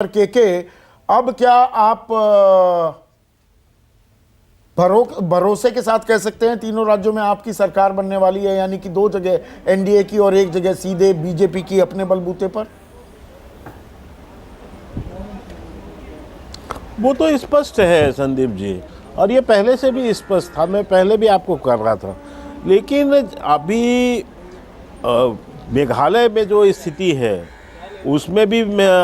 के अब क्या आप भरोसे के साथ कह सकते हैं तीनों राज्यों में आपकी सरकार बनने वाली है, यानी कि 2 जगह एनडीए की और 1 जगह सीधे बीजेपी की अपने बलबूते पर? वो तो स्पष्ट है संदीप जी, और ये पहले से भी स्पष्ट था। मैं पहले भी आपको कर रहा था, लेकिन अभी मेघालय में जो स्थिति है उसमें भी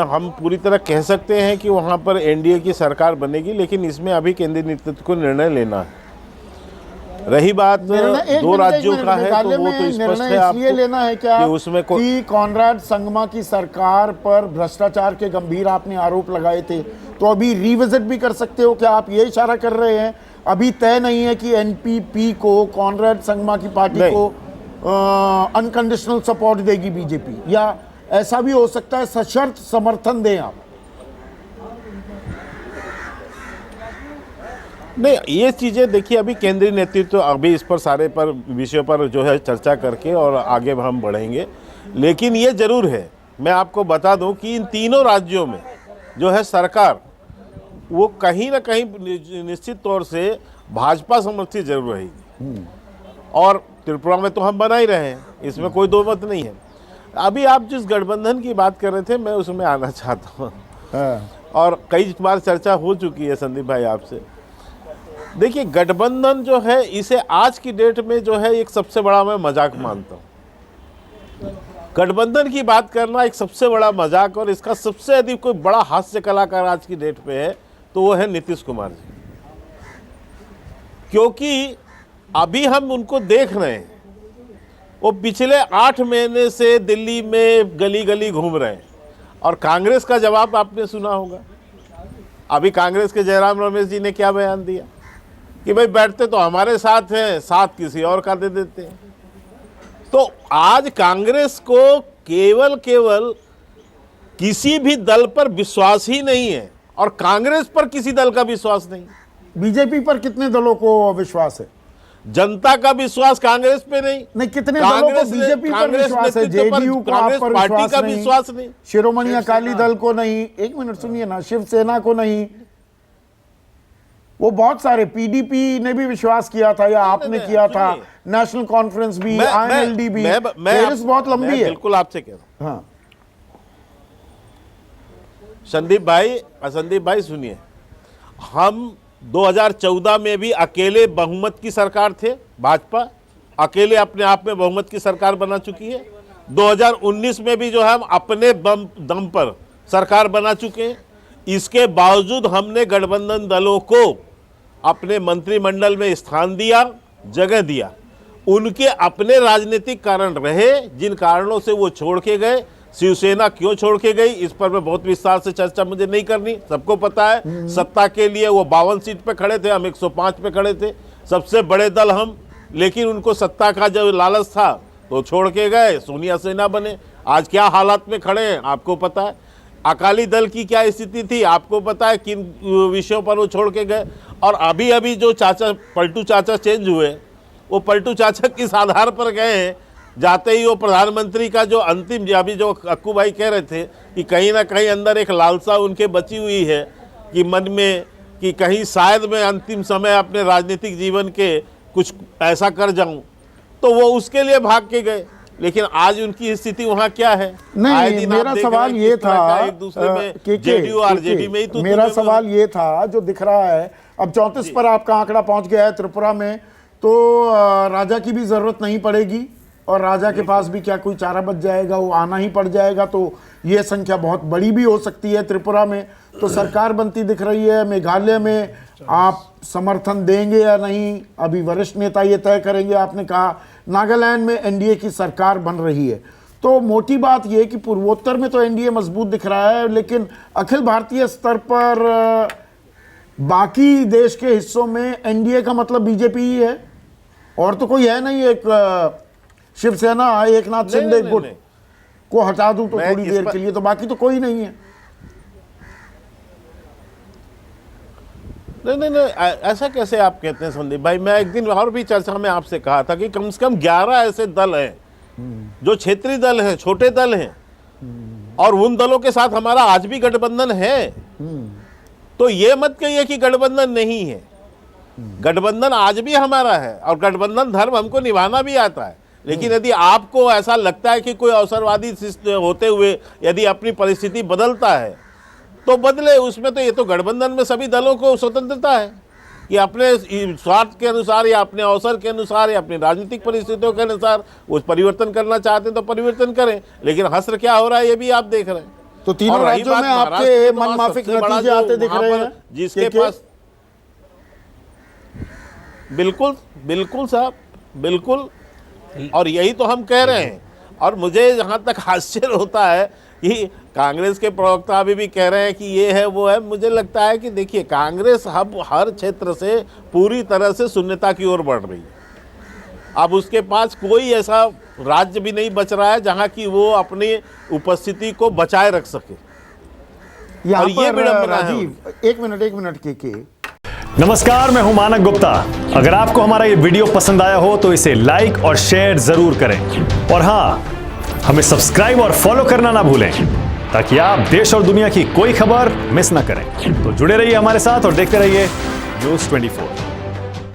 हम पूरी तरह कह सकते हैं कि वहाँ पर एनडीए की सरकार बनेगी, लेकिन इसमें अभी केंद्रीय नेतृत्व को निर्णय लेना है। रही बात 2 राज्यों का है तो वो तो स्पष्ट है आपको लेना है क्या कि उसमें कि कॉनराड संगमा की सरकार पर भ्रष्टाचार के गंभीर आपने आरोप लगाए थे, तो अभी रिविजिट भी कर सकते हो क्या? आप ये इशारा कर रहे हैं अभी तय नहीं है कि एनपीपी को, कॉनराड संगमा की पार्टी को अनकंडीशनल सपोर्ट देगी बीजेपी, या ऐसा भी हो सकता है सशर्त समर्थन दें आप? नहीं, ये चीज़ें देखिए, अभी केंद्रीय नेतृत्व अभी इस पर सारे पर विषयों पर जो है चर्चा करके और आगे हम बढ़ेंगे। लेकिन ये जरूर है, मैं आपको बता दूं कि इन तीनों राज्यों में जो है सरकार वो कहीं ना कहीं निश्चित तौर से भाजपा समर्थित जरूर रहेगी, और त्रिपुरा में तो हम बना ही रहे हैं, इसमें कोई दो मत नहीं है। अभी आप जिस गठबंधन की बात कर रहे थे, मैं उसमें आना चाहता हूँ। और कई बार चर्चा हो चुकी है संदीप भाई आपसे। देखिए, गठबंधन जो है इसे आज की डेट में जो है एक सबसे बड़ा मैं मजाक मानता हूँ। गठबंधन की बात करना एक सबसे बड़ा मजाक, और इसका सबसे अधिक कोई बड़ा हास्य कलाकार आज की डेट पे है तो वो है नीतीश कुमार जी, क्योंकि अभी हम उनको देख रहे हैं, वो पिछले 8 महीने से दिल्ली में गली गली घूम रहे हैं। और कांग्रेस का जवाब आपने सुना होगा, अभी कांग्रेस के जयराम रमेश जी ने क्या बयान दिया कि भाई बैठते तो हमारे साथ हैं, साथ किसी और का दे देते हैं। तो आज कांग्रेस को केवल किसी भी दल पर विश्वास ही नहीं है, और कांग्रेस पर किसी दल का विश्वास नहीं। बीजेपी पर कितने दलों को विश्वास है? जनता का विश्वास कांग्रेस पे नहीं, कितने दलों को बीजेपी पर विश्वास है? जेडीयू को आप पर पार्टी का विश्वास नहीं, शिरोमणि अकाली दल को नहीं, एक मिनट सुनिए ना, शिवसेना को नहीं, वो बहुत सारे, पीडीपी ने भी विश्वास किया था या आपने किया था, नेशनल कॉन्फ्रेंस भी, आईएनएलडी भी, फेरिस्त बहुत लंबी है। बिल्कुल आपसे कह रहा हूं। हाँ संदीप भाई सुनिए, हम 2014 में भी अकेले बहुमत की सरकार थे, भाजपा अकेले अपने आप में बहुमत की सरकार बना चुकी है। 2019 में भी जो है हम अपने दम पर सरकार बना चुके हैं। इसके बावजूद हमने गठबंधन दलों को अपने मंत्रिमंडल में स्थान दिया, जगह दिया। उनके अपने राजनीतिक कारण रहे, जिन कारणों से वो छोड़ के गए। शिवसेना क्यों छोड़ के गई, इस पर मैं बहुत विस्तार से चर्चा मुझे नहीं करनी, सबको पता है। सत्ता के लिए वो 52 सीट पे खड़े थे, हम 105 पे खड़े थे, सबसे बड़े दल हम, लेकिन उनको सत्ता का जब लालच था तो छोड़ के गए, सोनिया सेना बने। आज क्या हालात में खड़े हैं आपको पता है। अकाली दल की क्या स्थिति थी आपको पता है, किन विषयों पर वो छोड़ के गए। और अभी जो पलटू चाचा चेंज हुए, वो पलटू चाचा किस आधार पर गए हैं? जाते ही वो प्रधानमंत्री का जो अंतिम, अभी जो अक्कू भाई कह रहे थे कि कहीं ना कहीं अंदर एक लालसा उनके बची हुई है कि मन में, कि कहीं शायद मैं अंतिम समय अपने राजनीतिक जीवन के कुछ ऐसा कर जाऊं, तो वो उसके लिए भाग के गए। लेकिन आज उनकी स्थिति वहां क्या है? नहीं, मेरा सवाल ये था, एक दूसरे में जेडीयू आरजेडी में ही तो मेरा सवाल ये था जो दिख रहा है, अब 34 पर आपका आंकड़ा पहुंच गया है त्रिपुरा में, तो राजा की भी जरूरत नहीं पड़ेगी, और राजा के पास भी क्या कोई चारा बच जाएगा, वो आना ही पड़ जाएगा। तो ये संख्या बहुत बड़ी भी हो सकती है त्रिपुरा में, तो सरकार बनती दिख रही है। मेघालय में आप समर्थन देंगे या नहीं, अभी वरिष्ठ नेता ये तय करेंगे। आपने कहा नागालैंड में एनडीए की सरकार बन रही है, तो मोटी बात यह कि पूर्वोत्तर में तो एनडीए मजबूत दिख रहा है, लेकिन अखिल भारतीय स्तर पर बाकी देश के हिस्सों में एनडीए का मतलब बीजेपी ही है, और तो कोई है नहीं। एक शिवसेना, एक नाथ शिंदे गुट को हटा दूं तो थोड़ी देर के लिए, तो बाकी तो कोई नहीं है। नहीं, ऐसा कैसे आप कहते हैं संदीप भाई? मैं एक दिन और भी चर्चा में आपसे कहा था कि कम से कम 11 ऐसे दल हैं जो क्षेत्रीय दल हैं, छोटे दल हैं, और उन दलों के साथ हमारा आज भी गठबंधन है। तो ये मत कहिए कि गठबंधन नहीं है, गठबंधन आज भी हमारा है और गठबंधन धर्म हमको निभाना भी आता है। लेकिन यदि आपको ऐसा लगता है कि कोई अवसरवादी होते हुए यदि अपनी परिस्थिति बदलता है तो बदले, उसमें तो ये तो गठबंधन में सभी दलों को स्वतंत्रता है कि अपने स्वार्थ के अनुसार या अपने अवसर के अनुसार या अपनी राजनीतिक परिस्थितियों के अनुसार वो परिवर्तन करना चाहते हैं तो परिवर्तन करें। लेकिन हश्र क्या हो रहा है ये भी आप देख रहे हैं। तो तीनों राज्यों में आपके मनमाफिक नतीजे आते दिख रहे हैं जिसके पास, बिल्कुल बिल्कुल साहब, बिल्कुल, और यही तो हम कह रहे हैं। और मुझे जहाँ तक आश्चर्य होता है कि कांग्रेस के प्रवक्ता अभी भी कह रहे हैं कि ये है वो है। मुझे लगता है कि देखिए, कांग्रेस अब हर क्षेत्र से पूरी तरह से शून्यता की ओर बढ़ रही है। अब उसके पास कोई ऐसा राज्य भी नहीं बच रहा है जहाँ की वो अपनी उपस्थिति को बचाए रख सके। यहाँ ये पर विडंबना है। राजीव, एक मिनट के नमस्कार, मैं हूं मानक गुप्ता। अगर आपको हमारा ये वीडियो पसंद आया हो तो इसे लाइक और शेयर जरूर करें, और हां, हमें सब्सक्राइब और फॉलो करना ना भूलें ताकि आप देश और दुनिया की कोई खबर मिस ना करें। तो जुड़े रहिए हमारे साथ और देखते रहिए News 24।